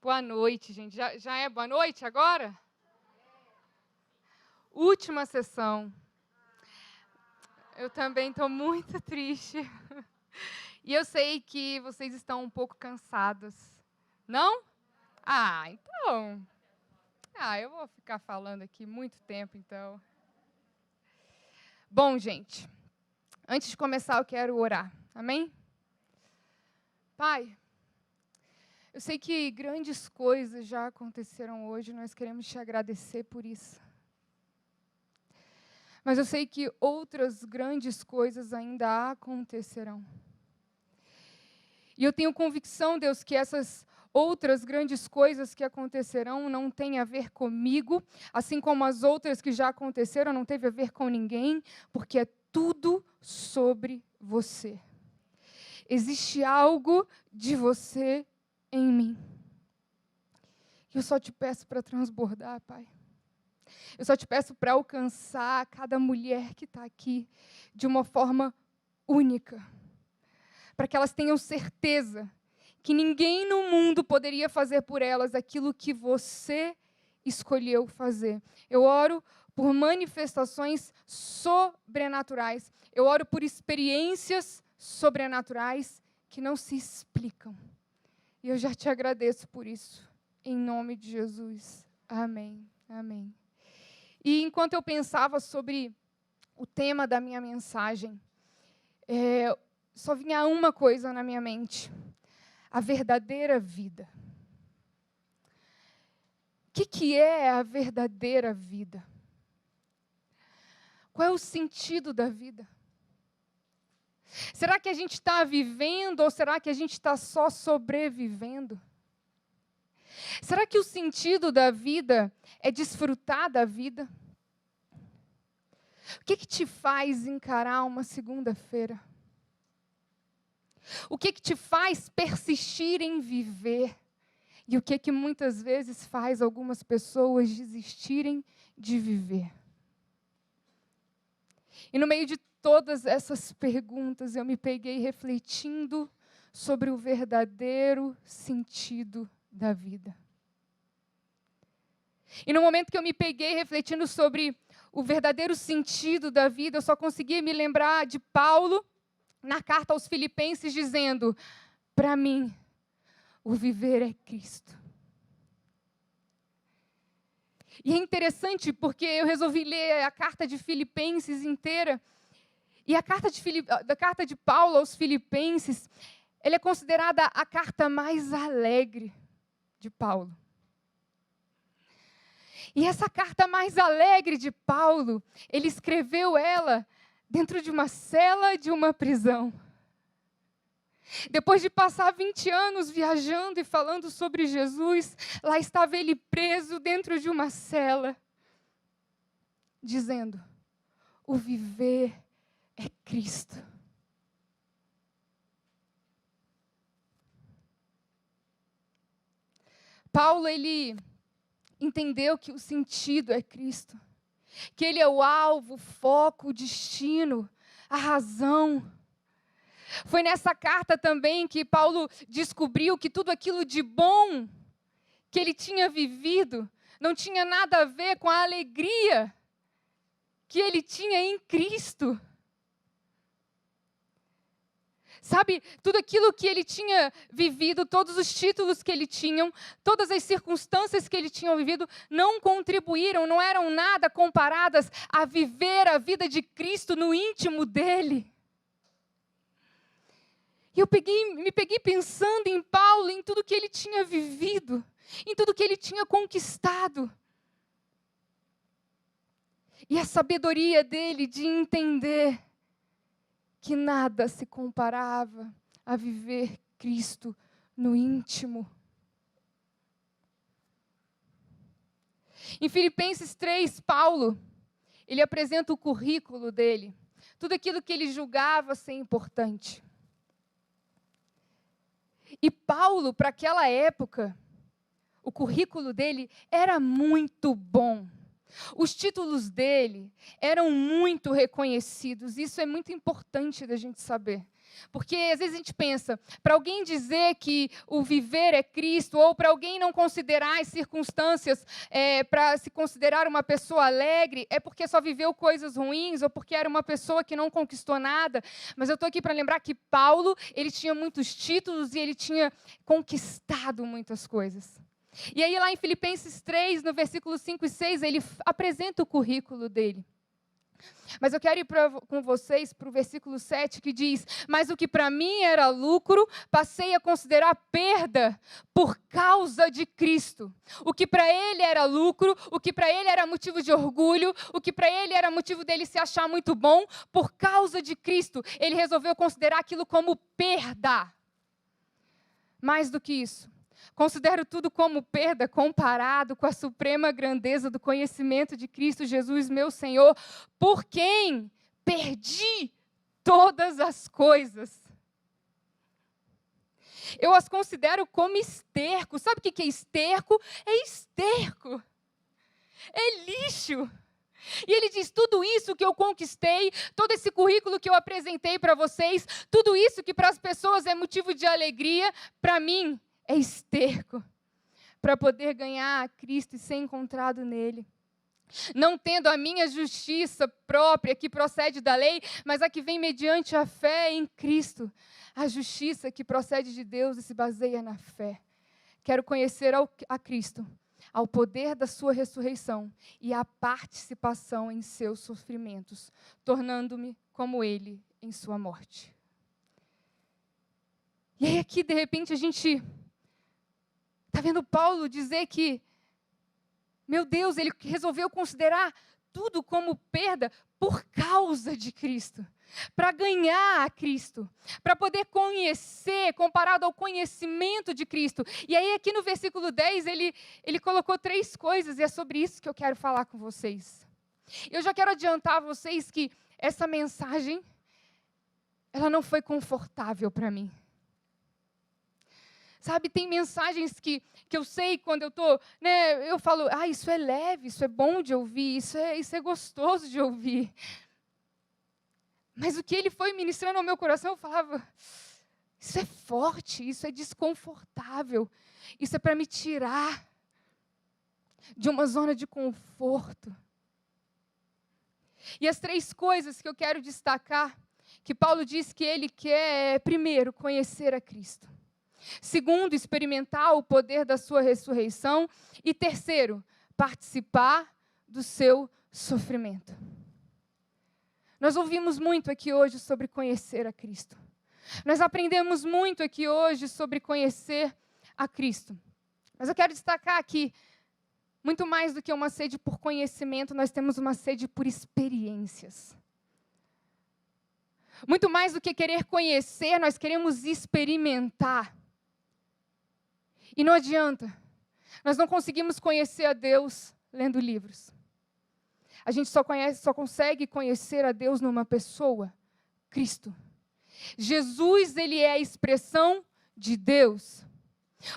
Boa noite, gente. Já é boa noite agora? Última sessão. Eu também estou muito triste. E eu sei que vocês estão um pouco cansados. Não? Então. Eu vou ficar falando aqui muito tempo, então. Bom, gente, antes de começar, eu quero orar. Amém? Pai, eu sei que grandes coisas já aconteceram hoje, nós queremos te agradecer por isso. Mas eu sei que outras grandes coisas ainda acontecerão. E eu tenho convicção, Deus, que essas outras grandes coisas que acontecerão não têm a ver comigo, assim como as outras que já aconteceram não teve a ver com ninguém, porque é tudo sobre você. Existe algo de você em mim. Eu só te peço para transbordar, Pai. Eu só te peço para alcançar cada mulher que está aqui de uma forma única. Para que elas tenham certeza que ninguém no mundo poderia fazer por elas aquilo que você escolheu fazer. Eu oro por manifestações sobrenaturais. Eu oro por experiências sobrenaturais que não se explicam. E eu já te agradeço por isso. Em nome de Jesus. Amém. Amém. E enquanto eu pensava sobre o tema da minha mensagem, só vinha uma coisa na minha mente: a verdadeira vida. O que é a verdadeira vida? Qual é o sentido da vida? Será que a gente está vivendo ou será que a gente está só sobrevivendo? Será que o sentido da vida é desfrutar da vida? O que te faz encarar uma segunda-feira? O que te faz persistir em viver? E o que muitas vezes faz algumas pessoas desistirem de viver? E no meio de todas essas perguntas, eu me peguei refletindo sobre o verdadeiro sentido da vida. E no momento que eu me peguei refletindo sobre o verdadeiro sentido da vida, eu só conseguia me lembrar de Paulo, na carta aos Filipenses, dizendo: para mim, o viver é Cristo. E é interessante porque eu resolvi ler a carta de Filipenses inteira. E a carta de Paulo aos Filipenses, ela é considerada a carta mais alegre de Paulo. E essa carta mais alegre de Paulo, ele escreveu ela dentro de uma cela de uma prisão. Depois de passar 20 anos viajando e falando sobre Jesus, lá estava ele preso dentro de uma cela, dizendo: o viver é Cristo. Paulo, ele entendeu que o sentido é Cristo, que ele é o alvo, o foco, o destino, a razão. Foi nessa carta também que Paulo descobriu que tudo aquilo de bom que ele tinha vivido não tinha nada a ver com a alegria que ele tinha em Cristo. Sabe, tudo aquilo que ele tinha vivido, todos os títulos que ele tinha, todas as circunstâncias que ele tinha vivido, não contribuíram, não eram nada comparadas a viver a vida de Cristo no íntimo dele. E eu me peguei pensando em Paulo, em tudo que ele tinha vivido, em tudo que ele tinha conquistado. E a sabedoria dele de entender que nada se comparava a viver Cristo no íntimo. Em Filipenses 3, Paulo, ele apresenta o currículo dele, tudo aquilo que ele julgava ser importante. E Paulo, para aquela época, o currículo dele era muito bom. Os títulos dele eram muito reconhecidos. Isso é muito importante da gente saber. Porque às vezes a gente pensa, para alguém dizer que o viver é Cristo, ou para alguém não considerar as circunstâncias para se considerar uma pessoa alegre, é porque só viveu coisas ruins, ou porque era uma pessoa que não conquistou nada. Mas eu estou aqui para lembrar que Paulo, ele tinha muitos títulos e ele tinha conquistado muitas coisas. E aí lá em Filipenses 3, no versículo 5 e 6, ele apresenta o currículo dele. Mas eu quero ir com vocês para o versículo 7, que diz: mas o que para mim era lucro, passei a considerar perda por causa de Cristo. O que para ele era lucro, o que para ele era motivo de orgulho, o que para ele era motivo dele se achar muito bom, por causa de Cristo, ele resolveu considerar aquilo como perda. Mais do que isso, considero tudo como perda comparado com a suprema grandeza do conhecimento de Cristo Jesus, meu Senhor, por quem perdi todas as coisas. Eu as considero como esterco. Sabe o que é esterco? É esterco. É lixo. E ele diz, tudo isso que eu conquistei, todo esse currículo que eu apresentei para vocês, tudo isso que para as pessoas é motivo de alegria, para mim é esterco, para poder ganhar a Cristo e ser encontrado nele. Não tendo a minha justiça própria, que procede da lei, mas a que vem mediante a fé em Cristo. A justiça que procede de Deus e se baseia na fé. Quero conhecer a Cristo, ao poder da sua ressurreição e a participação em seus sofrimentos, tornando-me como ele em sua morte. E aí aqui, de repente, a gente está vendo Paulo dizer que, meu Deus, ele resolveu considerar tudo como perda por causa de Cristo. Para ganhar a Cristo, para poder conhecer, comparado ao conhecimento de Cristo. E aí aqui no versículo 10, ele colocou 3 coisas, e é sobre isso que eu quero falar com vocês. Eu já quero adiantar a vocês que essa mensagem, ela não foi confortável para mim. Sabe, tem mensagens que eu sei quando eu estou, eu falo, isso é leve, isso é bom de ouvir, isso é gostoso de ouvir. Mas o que ele foi ministrando ao meu coração, eu falava, isso é forte, isso é desconfortável, isso é para me tirar de uma zona de conforto. E as 3 coisas que eu quero destacar, que Paulo diz que ele quer, primeiro, conhecer a Cristo. Segundo, experimentar o poder da sua ressurreição. E terceiro, participar do seu sofrimento. Nós ouvimos muito aqui hoje sobre conhecer a Cristo. Nós aprendemos muito aqui hoje sobre conhecer a Cristo. Mas eu quero destacar aqui, muito mais do que uma sede por conhecimento, nós temos uma sede por experiências. Muito mais do que querer conhecer, nós queremos experimentar. E não adianta. Nós não conseguimos conhecer a Deus lendo livros. A gente só consegue conhecer a Deus numa pessoa, Cristo. Jesus, ele é a expressão de Deus.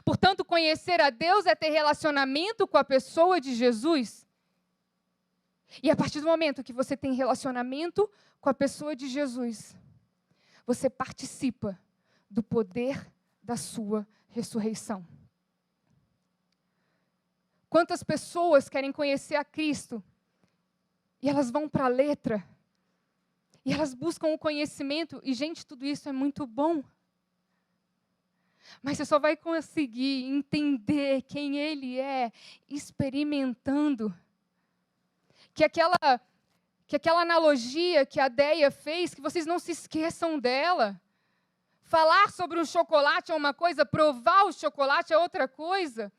Portanto, conhecer a Deus é ter relacionamento com a pessoa de Jesus. E a partir do momento que você tem relacionamento com a pessoa de Jesus, você participa do poder da sua ressurreição. Quantas pessoas querem conhecer a Cristo e elas vão para a letra e elas buscam o conhecimento e, gente, tudo isso é muito bom. Mas você só vai conseguir entender quem Ele é experimentando. Que aquela analogia que a Deia fez, que vocês não se esqueçam dela. Falar sobre um chocolate é uma coisa, provar o chocolate é outra coisa.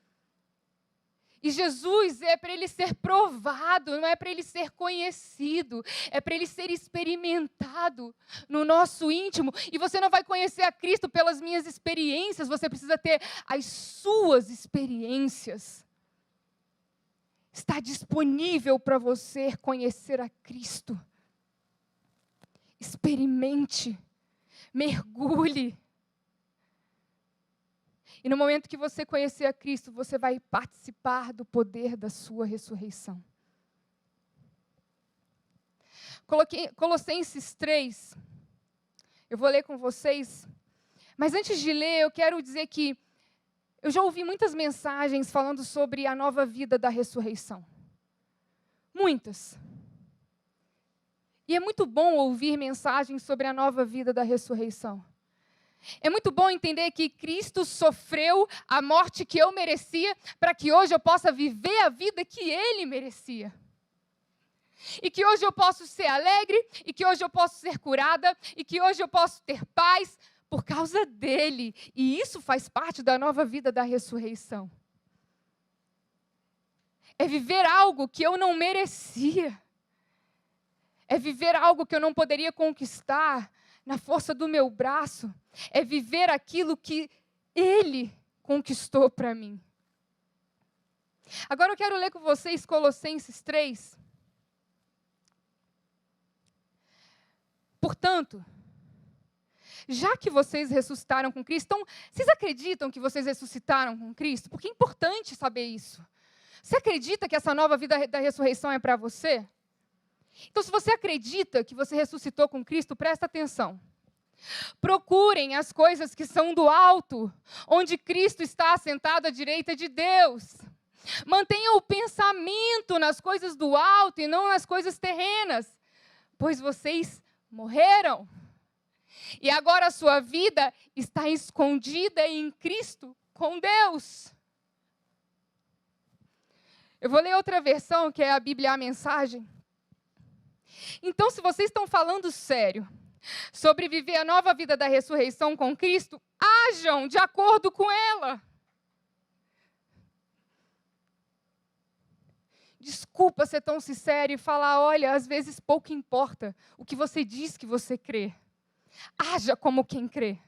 E Jesus é para ele ser provado, não é para ele ser conhecido, é para ele ser experimentado no nosso íntimo. E você não vai conhecer a Cristo pelas minhas experiências, você precisa ter as suas experiências. Está disponível para você conhecer a Cristo. Experimente, mergulhe. E no momento que você conhecer a Cristo, você vai participar do poder da sua ressurreição. Colossenses 3. Eu vou ler com vocês. Mas antes de ler, eu quero dizer que eu já ouvi muitas mensagens falando sobre a nova vida da ressurreição. Muitas. E é muito bom ouvir mensagens sobre a nova vida da ressurreição. É muito bom entender que Cristo sofreu a morte que eu merecia, para que hoje eu possa viver a vida que Ele merecia. E que hoje eu posso ser alegre, e que hoje eu posso ser curada, e que hoje eu posso ter paz por causa dEle. E isso faz parte da nova vida da ressurreição. É viver algo que eu não merecia. É viver algo que eu não poderia conquistar na força do meu braço. É viver aquilo que Ele conquistou para mim. Agora eu quero ler com vocês Colossenses 3. Portanto, já que vocês ressuscitaram com Cristo, então, vocês acreditam que vocês ressuscitaram com Cristo? Porque é importante saber isso. Você acredita que essa nova vida da ressurreição é para você? Então, se você acredita que você ressuscitou com Cristo, presta atenção. Procurem as coisas que são do alto, onde Cristo está assentado à direita de Deus. Mantenham o pensamento nas coisas do alto e não nas coisas terrenas, pois vocês morreram. E agora a sua vida está escondida em Cristo com Deus. Eu vou ler outra versão, que é a Bíblia, a Mensagem. Então, se vocês estão falando sério sobre viver a nova vida da ressurreição com Cristo, ajam de acordo com ela. Desculpa ser tão sincero e falar, olha, às vezes pouco importa o que você diz que você crê. Haja como quem crê.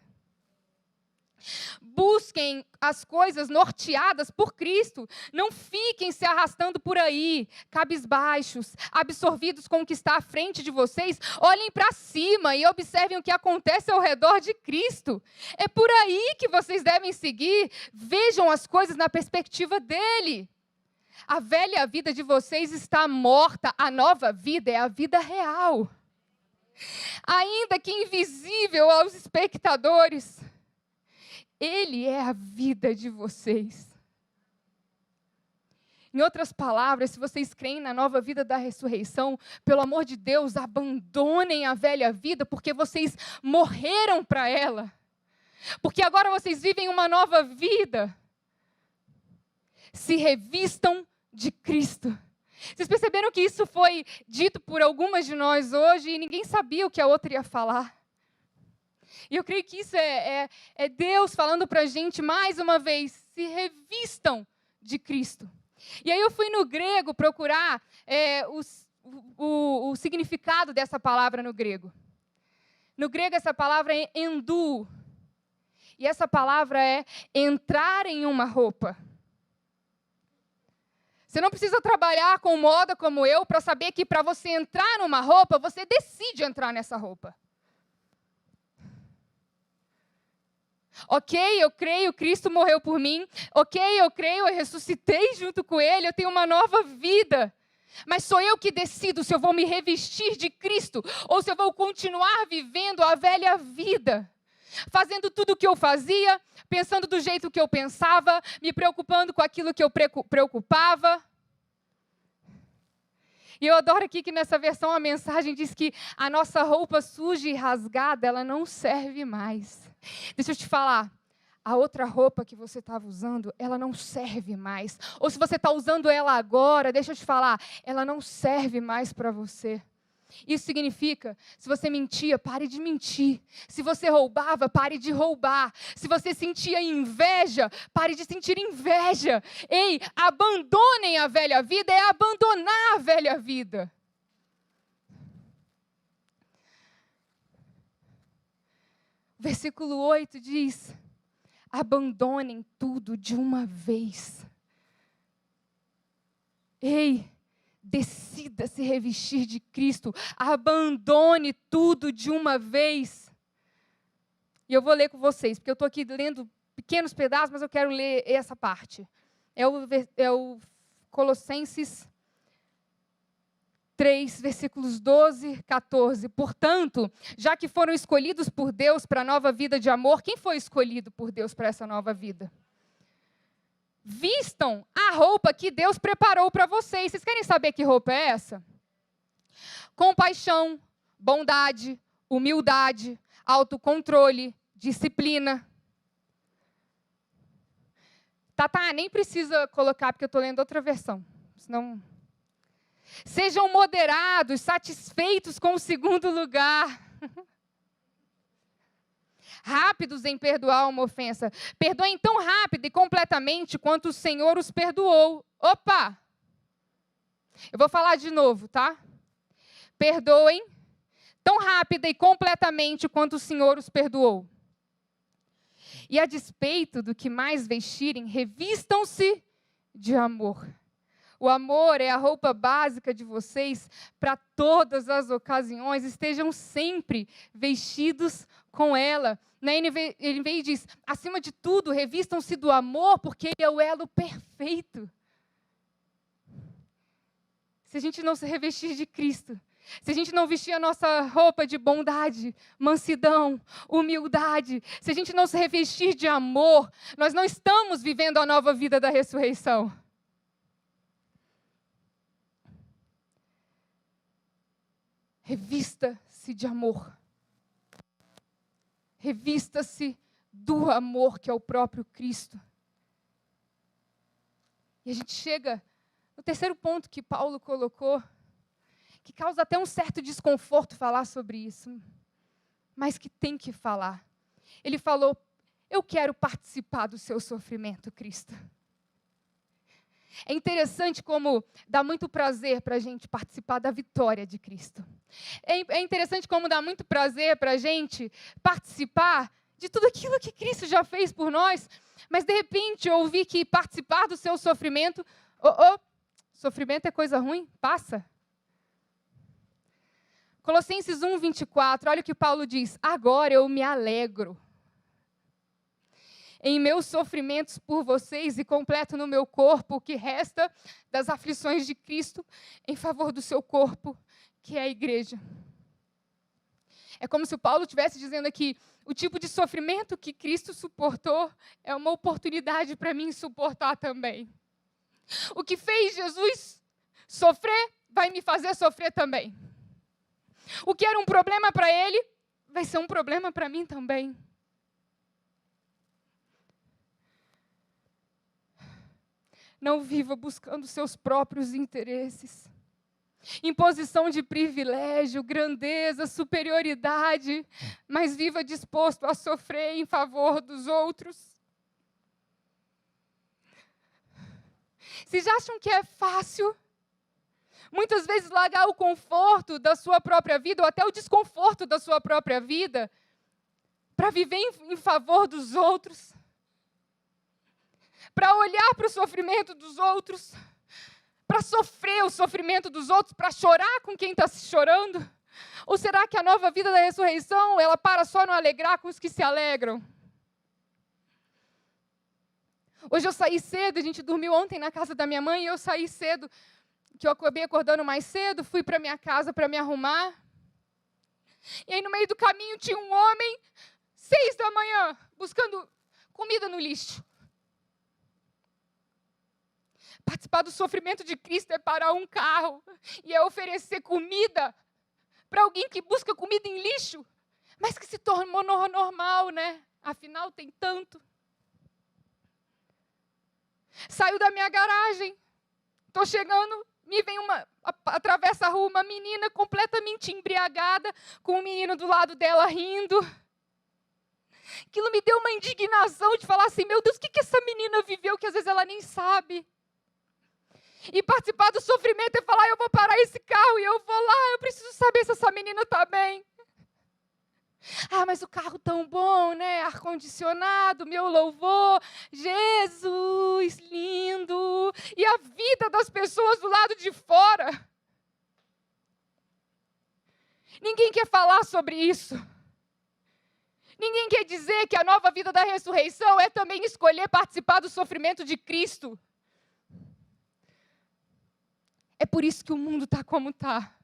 Busquem as coisas norteadas por Cristo. Não fiquem se arrastando por aí, cabisbaixos, absorvidos com o que está à frente de vocês. Olhem para cima e observem o que acontece ao redor de Cristo. É por aí que vocês devem seguir. Vejam as coisas na perspectiva dele. A velha vida de vocês está morta. A nova vida é a vida real. Ainda que invisível aos espectadores, Ele é a vida de vocês. Em outras palavras, se vocês creem na nova vida da ressurreição, pelo amor de Deus, abandonem a velha vida, porque vocês morreram para ela. Porque agora vocês vivem uma nova vida. Se revistam de Cristo. Vocês perceberam que isso foi dito por algumas de nós hoje e ninguém sabia o que a outra ia falar? E eu creio que isso é Deus falando para a gente mais uma vez, se revistam de Cristo. E aí eu fui no grego procurar o significado dessa palavra no grego. No grego essa palavra é endu. E essa palavra é entrar em uma roupa. Você não precisa trabalhar com moda como eu para saber que para você entrar numa roupa, você decide entrar nessa roupa. Ok, eu creio, Cristo morreu por mim. Ok, eu creio, eu ressuscitei junto com Ele, eu tenho uma nova vida. Mas sou eu que decido se eu vou me revestir de Cristo ou se eu vou continuar vivendo a velha vida. Fazendo tudo o que eu fazia, pensando do jeito que eu pensava, me preocupando com aquilo que eu preocupava. E eu adoro aqui que nessa versão a mensagem diz que a nossa roupa suja e rasgada, ela não serve mais. Deixa eu te falar, a outra roupa que você estava usando, ela não serve mais. Ou se você está usando ela agora, deixa eu te falar, ela não serve mais para você. Isso significa, se você mentia, pare de mentir. Se você roubava, pare de roubar. Se você sentia inveja, pare de sentir inveja. Ei, abandonem a velha vida, é abandonar a velha vida. Versículo 8 diz, abandonem tudo de uma vez. Ei, decida se revestir de Cristo. Abandone tudo de uma vez. E eu vou ler com vocês, porque eu estou aqui lendo pequenos pedaços, mas eu quero ler essa parte. É o Colossenses 3, versículos 12, 14. Portanto, já que foram escolhidos por Deus para a nova vida de amor, quem foi escolhido por Deus para essa nova vida? Vistam a roupa que Deus preparou para vocês. Vocês querem saber que roupa é essa? Compaixão, bondade, humildade, autocontrole, disciplina. Tá, nem precisa colocar, porque eu estou lendo outra versão. Senão... Sejam moderados, satisfeitos com o segundo lugar. Rápidos em perdoar uma ofensa. Perdoem tão rápido e completamente quanto o Senhor os perdoou. Opa! Eu vou falar de novo, tá? Perdoem tão rápida e completamente quanto o Senhor os perdoou. E a despeito do que mais vestirem, revistam-se de amor. O amor é a roupa básica de vocês para todas as ocasiões. Estejam sempre vestidos com ela. Na NVI diz, acima de tudo, revistam-se do amor, porque ele é o elo perfeito. Se a gente não se revestir de Cristo, se a gente não vestir a nossa roupa de bondade, mansidão, humildade, se a gente não se revestir de amor, nós não estamos vivendo a nova vida da ressurreição. Revista-se de amor. Revista-se do amor que é o próprio Cristo. E a gente chega no terceiro ponto que Paulo colocou, que causa até um certo desconforto falar sobre isso, mas que tem que falar. Ele falou, eu quero participar do seu sofrimento, Cristo. É interessante como dá muito prazer para a gente participar da vitória de Cristo. É interessante como dá muito prazer para a gente participar de tudo aquilo que Cristo já fez por nós, mas de repente ouvir que participar do seu sofrimento, sofrimento é coisa ruim? Passa. Colossenses 1, 24, olha o que Paulo diz, agora eu me alegro em meus sofrimentos por vocês e completo no meu corpo o que resta das aflições de Cristo em favor do seu corpo, que é a igreja. É como se o Paulo estivesse dizendo aqui, o tipo de sofrimento que Cristo suportou é uma oportunidade para mim suportar também. O que fez Jesus sofrer, vai me fazer sofrer também. O que era um problema para ele, vai ser um problema para mim também. Não viva buscando seus próprios interesses. Imposição de privilégio, grandeza, superioridade, mas viva disposto a sofrer em favor dos outros. Vocês acham que é fácil, muitas vezes, largar o conforto da sua própria vida, ou até o desconforto da sua própria vida, para viver em favor dos outros? Para olhar para o sofrimento dos outros, para sofrer o sofrimento dos outros, para chorar com quem está se chorando? Ou será que a nova vida da ressurreição, ela para só no alegrar com os que se alegram? Hoje eu saí cedo, a gente dormiu ontem na casa da minha mãe, e eu saí cedo, que eu acabei acordando mais cedo, fui para minha casa para me arrumar. E aí no meio do caminho tinha um homem, 6 da manhã, buscando comida no lixo. Participar do sofrimento de Cristo é parar um carro e é oferecer comida para alguém que busca comida em lixo, mas que se tornou normal, né? Afinal, tem tanto. Saio da minha garagem, estou chegando, me vem atravessa a rua uma menina completamente embriagada, com um menino do lado dela rindo. Aquilo me deu uma indignação de falar assim, meu Deus, o que essa menina viveu que às vezes ela nem sabe? E participar do sofrimento é falar, eu vou parar esse carro e eu vou lá, eu preciso saber se essa menina está bem. Ah, mas o carro tão bom, né? Ar-condicionado, meu louvor, Jesus, lindo. E a vida das pessoas do lado de fora. Ninguém quer falar sobre isso. Ninguém quer dizer que a nova vida da ressurreição é também escolher participar do sofrimento de Cristo. É por isso que o mundo está como está.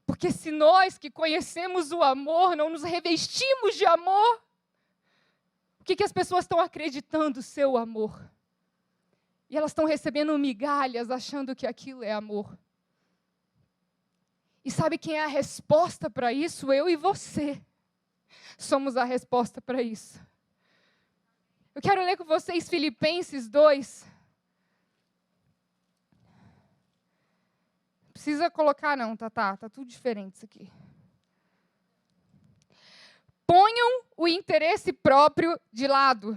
Porque se nós que conhecemos o amor não nos revestimos de amor, o que as pessoas estão acreditando ser o amor? E elas estão recebendo migalhas, achando que aquilo é amor. E sabe quem é a resposta para isso? Eu e você somos a resposta para isso. Eu quero ler com vocês Filipenses 2. Não precisa colocar não, tá tudo diferente isso aqui. Ponham o interesse próprio de lado.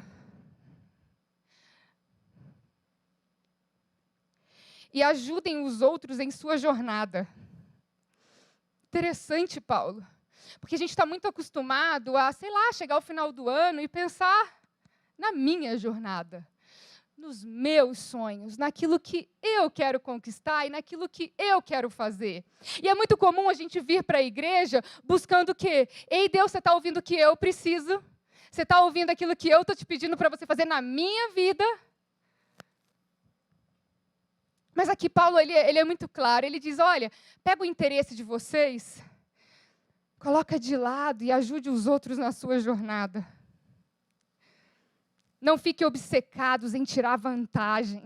E ajudem os outros em sua jornada. Interessante, Paulo. Porque a gente está muito acostumado a, chegar ao final do ano e pensar na minha jornada, nos meus sonhos, naquilo que eu quero conquistar e naquilo que eu quero fazer. E é muito comum a gente vir para a igreja buscando o quê? Ei, Deus, você está ouvindo o que eu preciso? Você está ouvindo aquilo que eu estou te pedindo para você fazer na minha vida? Mas aqui Paulo, ele é muito claro, ele diz, olha, pega o interesse de vocês, coloca de lado e ajude os outros na sua jornada. Não fiquem obcecados em tirar vantagem.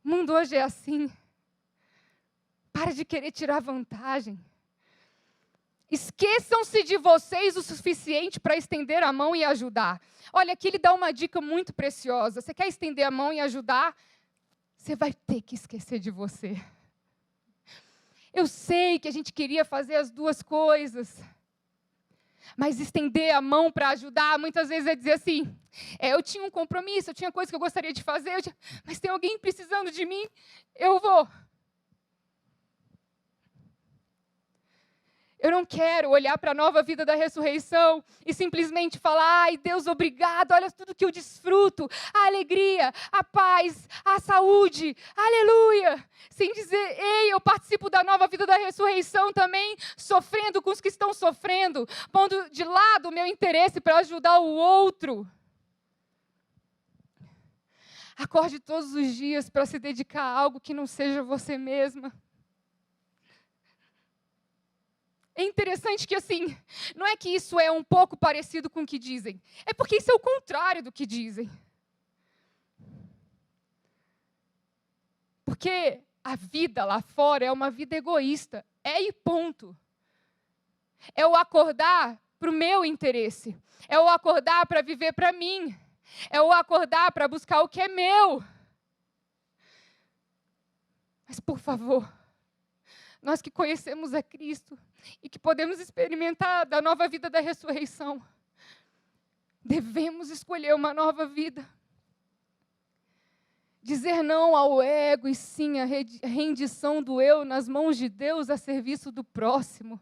O mundo hoje é assim. Para de querer tirar vantagem. Esqueçam-se de vocês o suficiente para estender a mão e ajudar. Olha, aqui ele dá uma dica muito preciosa. Você quer estender a mão e ajudar? Você vai ter que esquecer de você. Eu sei que a gente queria fazer as duas coisas. Mas estender a mão para ajudar, muitas vezes é dizer assim, eu tinha um compromisso, eu tinha coisa que eu gostaria de fazer, mas tem alguém precisando de mim, eu vou. Eu não quero olhar para a nova vida da ressurreição e simplesmente falar, ai Deus, obrigado, olha tudo que eu desfruto, a alegria, a paz, a saúde, aleluia. Sem dizer, ei, eu participo da nova vida da ressurreição também, sofrendo com os que estão sofrendo, pondo de lado o meu interesse para ajudar o outro. Acorde todos os dias para se dedicar a algo que não seja você mesma. É interessante que, assim, não é que isso é um pouco parecido com o que dizem. É porque isso é o contrário do que dizem. Porque a vida lá fora é uma vida egoísta. É e ponto. É o acordar para o meu interesse. É o acordar para viver para mim. É o acordar para buscar o que é meu. Mas, por favor, nós que conhecemos a Cristo e que podemos experimentar da nova vida da ressurreição, devemos escolher uma nova vida. Dizer não ao ego e sim à rendição do eu nas mãos de Deus a serviço do próximo.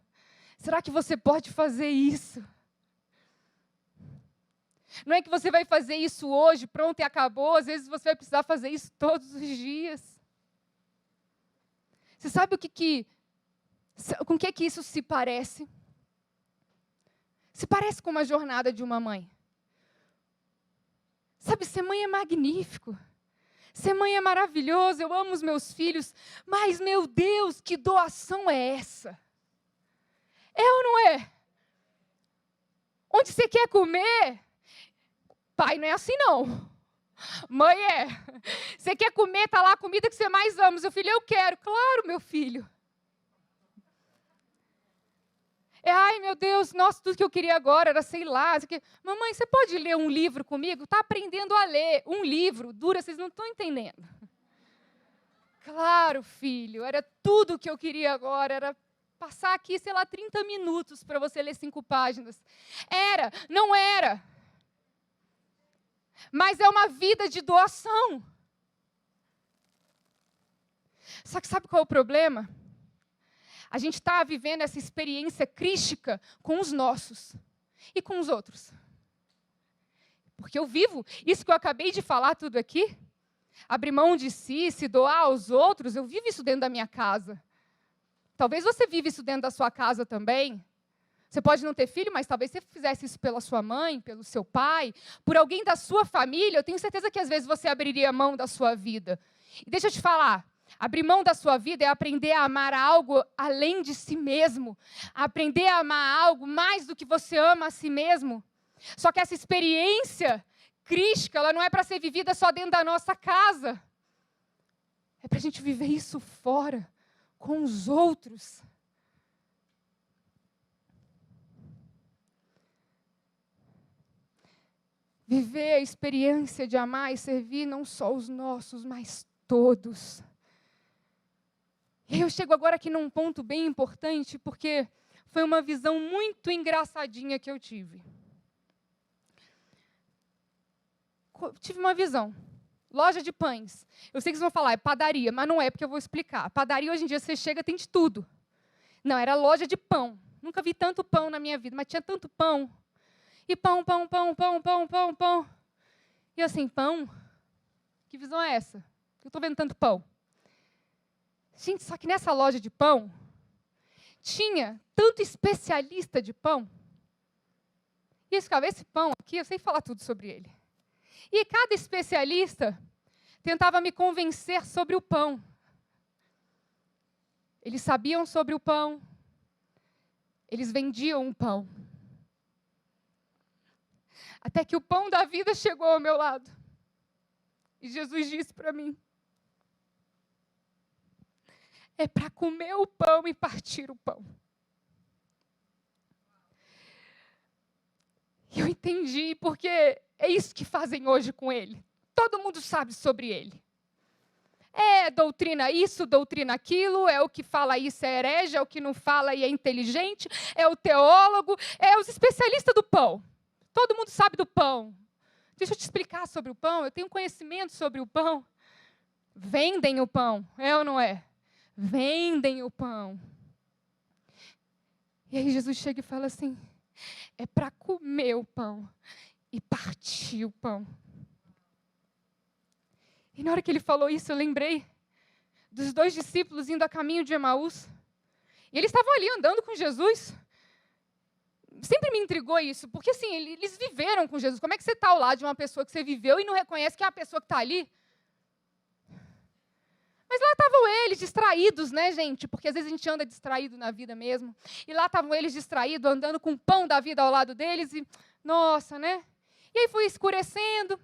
Será que você pode fazer isso? Não é que você vai fazer isso hoje, pronto e acabou. Às vezes você vai precisar fazer isso todos os dias. Você sabe com o que isso se parece? Se parece com uma jornada de uma mãe. Sabe, ser mãe é magnífico. Ser mãe é maravilhoso, eu amo os meus filhos. Mas, meu Deus, que doação é essa? É ou não é? Onde você quer comer? Pai, não é assim não. Mãe é. Você quer comer, está lá a comida que você mais ama. Seu filho, eu quero. Claro, meu filho. Ai, meu Deus, nossa, tudo que eu queria agora era, sei lá. Mamãe, você pode ler um livro comigo? Está aprendendo a ler. Um livro, dura, vocês não estão entendendo. Claro, filho, era tudo o que eu queria agora, era passar aqui, 30 minutos para você ler 5 páginas. Era, não era. Mas é uma vida de doação. Só que sabe qual é o problema? A gente está vivendo essa experiência crística com os nossos e com os outros. Porque eu vivo isso que eu acabei de falar tudo aqui. Abrir mão de si, se doar aos outros, eu vivo isso dentro da minha casa. Talvez você vive isso dentro da sua casa também. Você pode não ter filho, mas talvez você fizesse isso pela sua mãe, pelo seu pai, por alguém da sua família. Eu tenho certeza que às vezes você abriria mão da sua vida. E deixa eu te falar, Abrir mão da sua vida é aprender a amar algo além de si mesmo. Aprender a amar algo mais do que você ama a si mesmo. Só que essa experiência crística, ela não é para ser vivida só dentro da nossa casa. É para a gente viver isso fora, com os outros. Viver a experiência de amar e servir não só os nossos, mas todos. E eu chego agora aqui num ponto bem importante, porque foi uma visão muito engraçadinha que eu tive. Tive uma visão. Loja de pães. Eu sei que vocês vão falar, é padaria, mas não é, porque eu vou explicar. Padaria, hoje em dia, você chega, tem de tudo. Não, era loja de pão. Nunca vi tanto pão na minha vida, mas tinha tanto pão. E pão, pão, pão, pão, pão, pão, pão. E assim, pão? Que visão é essa? Eu estou vendo tanto pão. Gente, só que nessa loja de pão, tinha tanto especialista de pão. E esse pão aqui, eu sei falar tudo sobre ele. E cada especialista tentava me convencer sobre o pão. Eles sabiam sobre o pão. Eles vendiam o pão. Até que o pão da vida chegou ao meu lado. E Jesus disse para mim: é para comer o pão e partir o pão. E eu entendi, porque é isso que fazem hoje com ele. Todo mundo sabe sobre ele. É doutrina isso, doutrina aquilo, é o que fala isso é herege, é o que não fala e é inteligente, é o teólogo, é os especialistas do pão. Todo mundo sabe do pão. Deixa eu te explicar sobre o pão, eu tenho conhecimento sobre o pão. Vendem o pão, é ou não é? Vendem o pão. E aí Jesus chega e fala assim: é para comer o pão e partir o pão. E na hora que ele falou isso, eu lembrei dos 2 discípulos indo a caminho de Emaús. E eles estavam ali andando com Jesus. Sempre me intrigou isso, porque assim, eles viveram com Jesus. Como é que você está ao lado de uma pessoa que você viveu e não reconhece que é a pessoa que está ali? Mas lá estavam eles distraídos, né, gente? Porque às vezes a gente anda distraído na vida mesmo. E lá estavam eles distraídos, andando com o pão da vida ao lado deles. E, nossa, né? E aí foi escurecendo.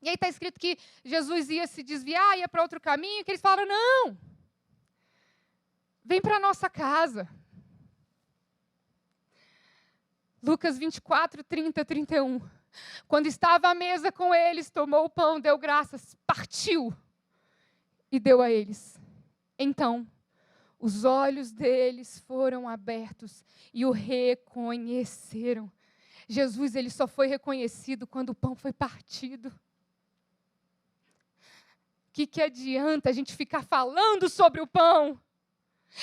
E aí está escrito que Jesus ia se desviar, ia para outro caminho. Que eles falaram: não, vem para a nossa casa. Lucas 24, 30, 31. Quando estava à mesa com eles, tomou o pão, deu graças, partiu e deu a eles. Então, os olhos deles foram abertos e o reconheceram. Jesus, ele só foi reconhecido quando o pão foi partido. O que adianta a gente ficar falando sobre o pão?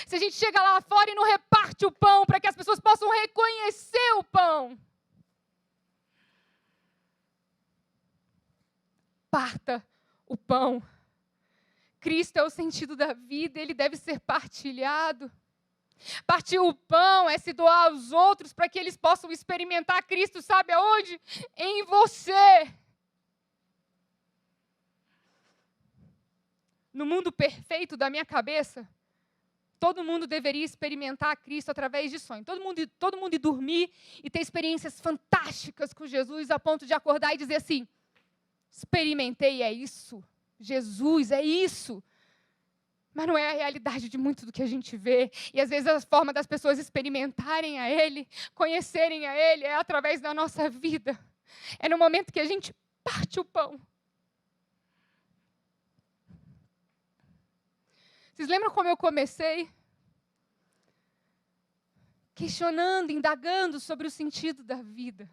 Se a gente chega lá fora e não reparte o pão para que as pessoas possam reconhecer o pão. Parta o pão. Cristo é o sentido da vida, ele deve ser partilhado. Partir o pão é se doar aos outros para que eles possam experimentar Cristo, sabe aonde? Em você. No mundo perfeito da minha cabeça, todo mundo deveria experimentar Cristo através de sonho. Todo mundo ir dormir e ter experiências fantásticas com Jesus, a ponto de acordar e dizer assim: experimentei, é isso. Jesus, é isso. Mas não é a realidade de muito do que a gente vê. E às vezes a forma das pessoas experimentarem a Ele, conhecerem a Ele, é através da nossa vida. É no momento que a gente parte o pão. Vocês lembram como eu comecei? Questionando, indagando sobre o sentido da vida.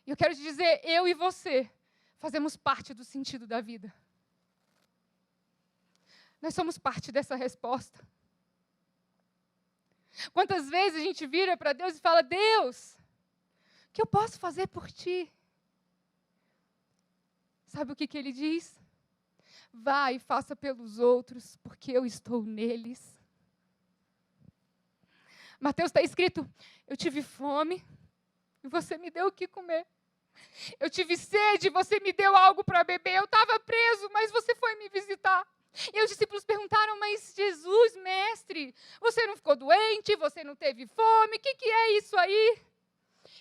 E eu quero te dizer, eu e você fazemos parte do sentido da vida. Nós somos parte dessa resposta. Quantas vezes a gente vira para Deus e fala: Deus, o que eu posso fazer por ti? Sabe o que Ele diz? Vá e faça pelos outros, porque eu estou neles. Mateus está escrito: eu tive fome e você me deu o que comer. Eu tive sede, você me deu algo para beber. Eu estava preso, mas você foi me visitar. E os discípulos perguntaram, mas Jesus, mestre, você não ficou doente? Você não teve fome? O que é isso aí?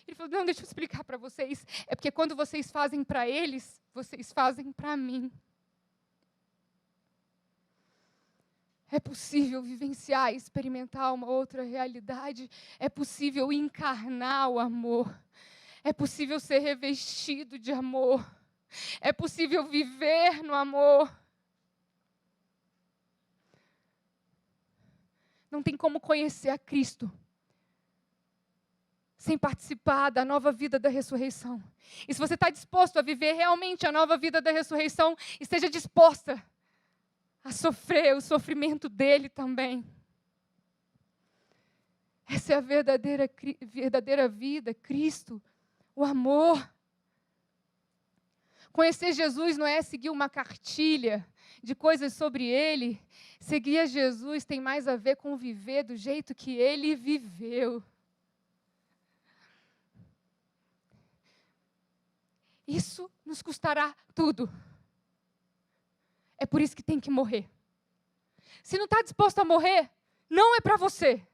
Ele falou, não, deixa eu explicar para vocês. É porque quando vocês fazem para eles, vocês fazem para mim. É possível vivenciar e experimentar uma outra realidade. É possível encarnar o amor. É possível ser revestido de amor. É possível viver no amor. Não tem como conhecer a Cristo sem participar da nova vida da ressurreição. E se você está disposto a viver realmente a nova vida da ressurreição, esteja disposta a sofrer o sofrimento dele também. Essa é a verdadeira vida, Cristo, o amor. Conhecer Jesus não é seguir uma cartilha de coisas sobre ele. Seguir a Jesus tem mais a ver com viver do jeito que ele viveu. Isso nos custará tudo. É por isso que tem que morrer. Se não está disposto a morrer, não é para você.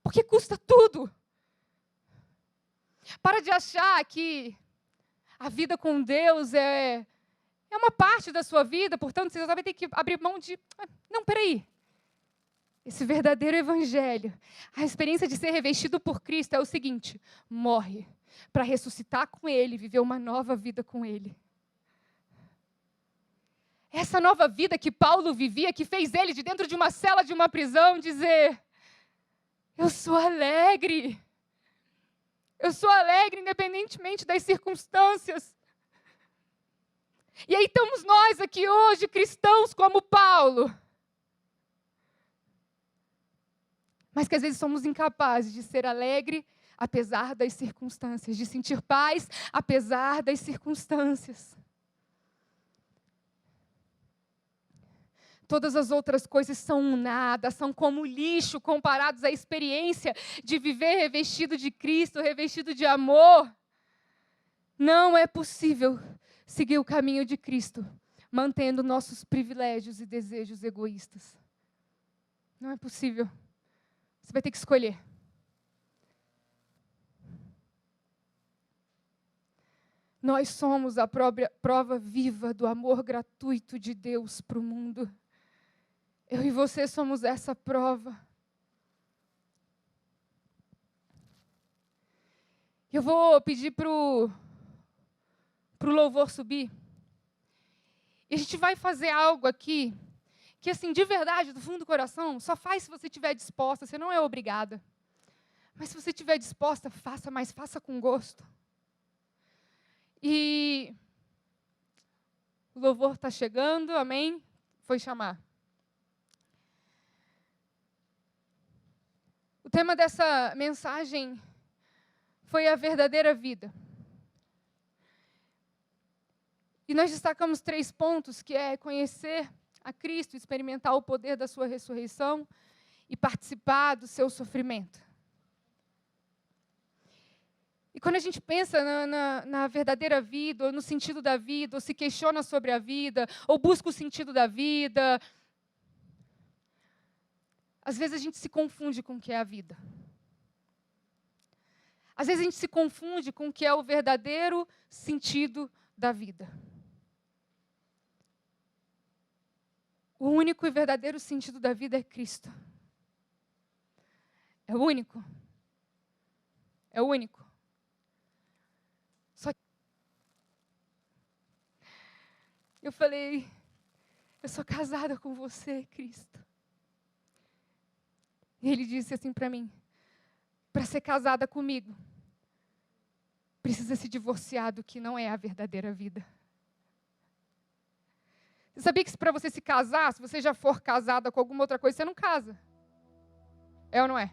Porque custa tudo. Para de achar que a vida com Deus é uma parte da sua vida, portanto, você só vai ter que abrir mão de... Não, peraí. Esse verdadeiro evangelho, a experiência de ser revestido por Cristo é o seguinte: morre para ressuscitar com Ele, viver uma nova vida com Ele. Essa nova vida que Paulo vivia, que fez ele de dentro de uma cela de uma prisão dizer: eu sou alegre. Eu sou alegre independentemente das circunstâncias. E aí estamos nós aqui hoje, cristãos como Paulo. Mas que às vezes somos incapazes de ser alegre apesar das circunstâncias, de sentir paz apesar das circunstâncias. Todas as outras coisas são um nada, são como lixo comparados à experiência de viver revestido de Cristo, revestido de amor. Não é possível seguir o caminho de Cristo, mantendo nossos privilégios e desejos egoístas. Não é possível. Você vai ter que escolher. Nós somos a prova viva do amor gratuito de Deus para o mundo. Eu e você somos essa prova. Eu vou pedir para o louvor subir. E a gente vai fazer algo aqui que, assim, de verdade, do fundo do coração, só faz se você estiver disposta. Você não é obrigada. Mas se você estiver disposta, faça, mas faça com gosto. E o louvor está chegando, amém? Foi chamar. O tema dessa mensagem foi a verdadeira vida. E nós destacamos 3 pontos, que é conhecer a Cristo, experimentar o poder da sua ressurreição e participar do seu sofrimento. E quando a gente pensa na verdadeira vida, ou no sentido da vida, ou se questiona sobre a vida, ou busca o sentido da vida, às vezes a gente se confunde com o que é a vida. Às vezes a gente se confunde com o que é o verdadeiro sentido da vida. O único e verdadeiro sentido da vida é Cristo. É o único. É o único. Só que eu falei, eu sou casada com você, Cristo. E ele disse assim para mim, para ser casada comigo, precisa se divorciar do que não é a verdadeira vida. Você sabia que para você se casar, se você já for casada com alguma outra coisa, você não casa? É ou não é?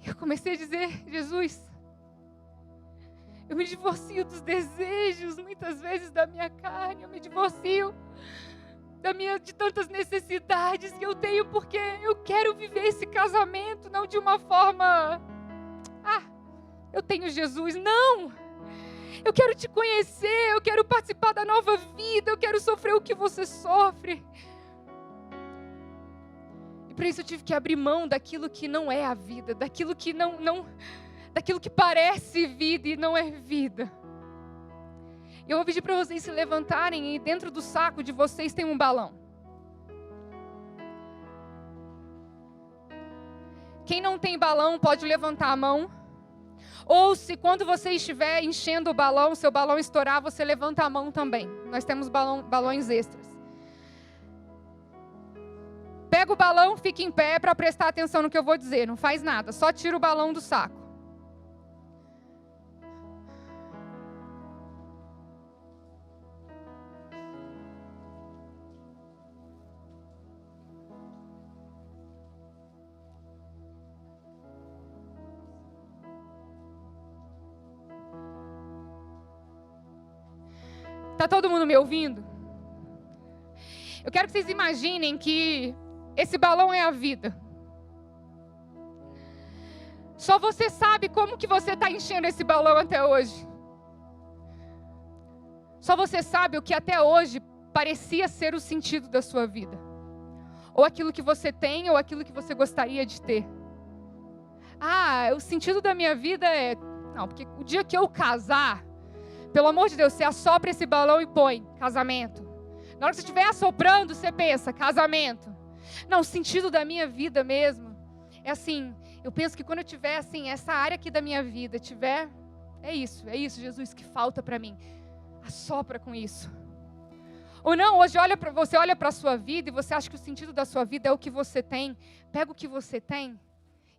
Eu comecei a dizer, Jesus, eu me divorcio dos desejos, muitas vezes, da minha carne, eu me divorcio de tantas necessidades que eu tenho, porque eu quero viver esse casamento, não de uma forma, eu tenho Jesus. Não! Eu quero te conhecer, eu quero participar da nova vida, eu quero sofrer o que você sofre. E para isso eu tive que abrir mão daquilo que não é a vida, daquilo que daquilo que parece vida e não é vida. Eu vou pedir para vocês se levantarem e dentro do saco de vocês tem um balão. Quem não tem balão pode levantar a mão. Ou se quando você estiver enchendo o balão, seu balão estourar, você levanta a mão também. Nós temos balões extras. Pega o balão, fica em pé para prestar atenção no que eu vou dizer. Não faz nada, só tira o balão do saco. Está todo mundo me ouvindo? Eu quero que vocês imaginem que esse balão é a vida. Só você sabe como que você está enchendo esse balão até hoje. Só você sabe o que até hoje parecia ser o sentido da sua vida. Ou aquilo que você tem, ou aquilo que você gostaria de ter. Ah, o sentido da minha vida é... Não, porque o dia que eu casar... Pelo amor de Deus, você assopra esse balão e põe casamento. Na hora que você estiver assoprando, você pensa, casamento. Não, o sentido da minha vida mesmo é assim, eu penso que quando eu tiver assim, essa área aqui da minha vida, tiver, é isso, Jesus, que falta para mim. Assopra com isso. Ou não, hoje você olha para a sua vida e você acha que o sentido da sua vida é o que você tem. Pega o que você tem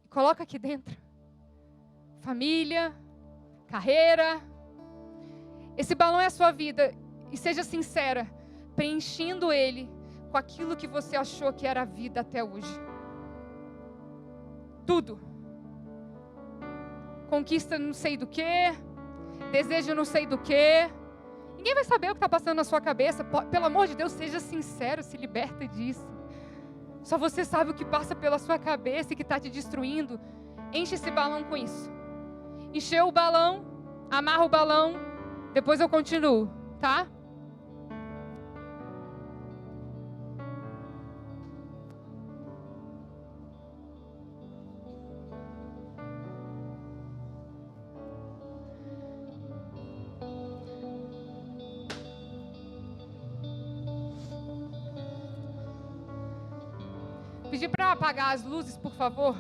e coloca aqui dentro. Família, carreira. Esse balão é a sua vida e seja sincera, preenchendo ele com aquilo que você achou que era a vida até hoje. Tudo. Conquista não sei do que, desejo não sei do que. Ninguém vai saber o que está passando na sua cabeça. Pelo amor de Deus, seja sincero, se liberta disso. Só você sabe o que passa pela sua cabeça e que está te destruindo. Enche esse balão com isso. Encheu o balão, amarra o balão. Depois eu continuo, tá? Pedir para apagar as luzes, por favor.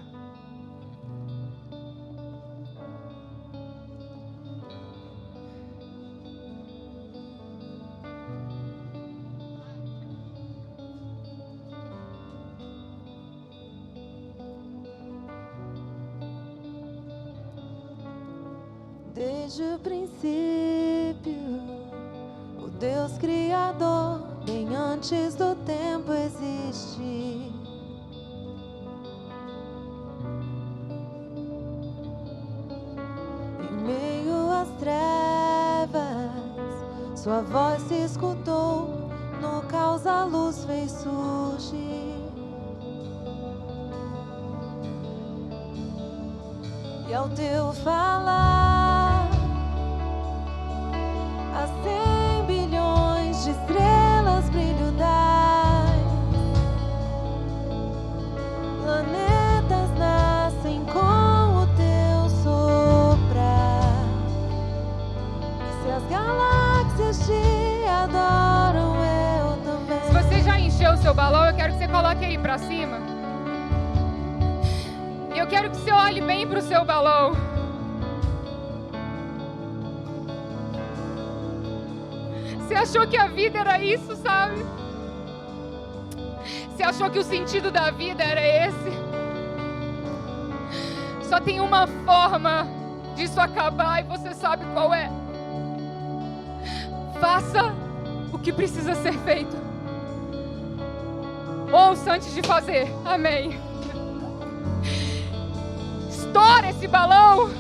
Desde o princípio, o Deus Criador, bem antes do tempo existe. Em meio às trevas, sua voz se escutou, no caos a luz fez surgir. E ao teu falar, há 100 bilhões de estrelas brilho das. Planetas nascem com o teu soprar. E se as galáxias te adoram, eu também. Se você já encheu o seu balão, eu quero que você coloque ele para cima. Eu quero que você olhe bem para o seu balão. Você achou que a vida era isso, sabe? Você achou que o sentido da vida era esse? Só tem uma forma disso acabar e você sabe qual é. Faça o que precisa ser feito. Ouça antes de fazer. Amém. Estoura esse balão.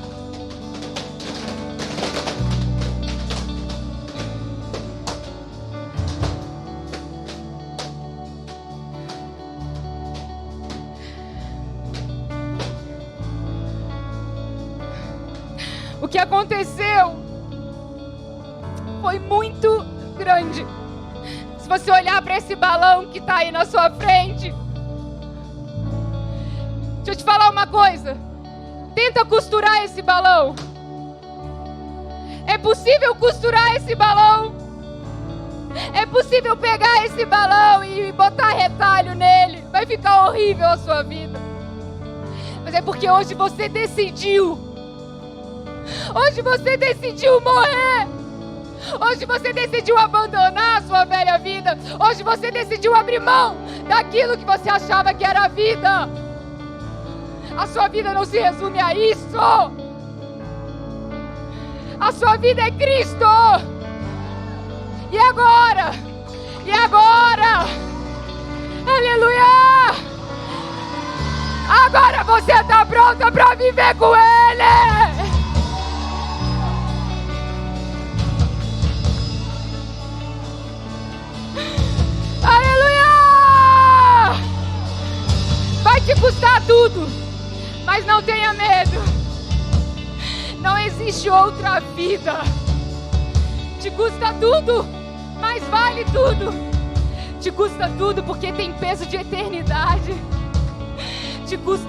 O que aconteceu foi muito grande. Se você olhar para esse balão que está aí na sua frente, deixa eu te falar uma coisa. Tenta costurar esse balão. É possível costurar esse balão. É possível pegar esse balão e botar retalho nele. Vai ficar horrível a sua vida. Mas é porque hoje você decidiu. Hoje você decidiu morrer. Hoje você decidiu abandonar a sua velha vida. Hoje você decidiu abrir mão daquilo que você achava que era a vida. A sua vida não se resume a isso. A sua vida é Cristo. E agora? E agora? Aleluia! Agora você está pronta para viver com Ele. Aleluia! Vai te custar tudo, mas não tenha medo. Não existe outra vida. Te custa tudo, mas vale tudo. Te custa tudo porque tem peso de eternidade. Te custa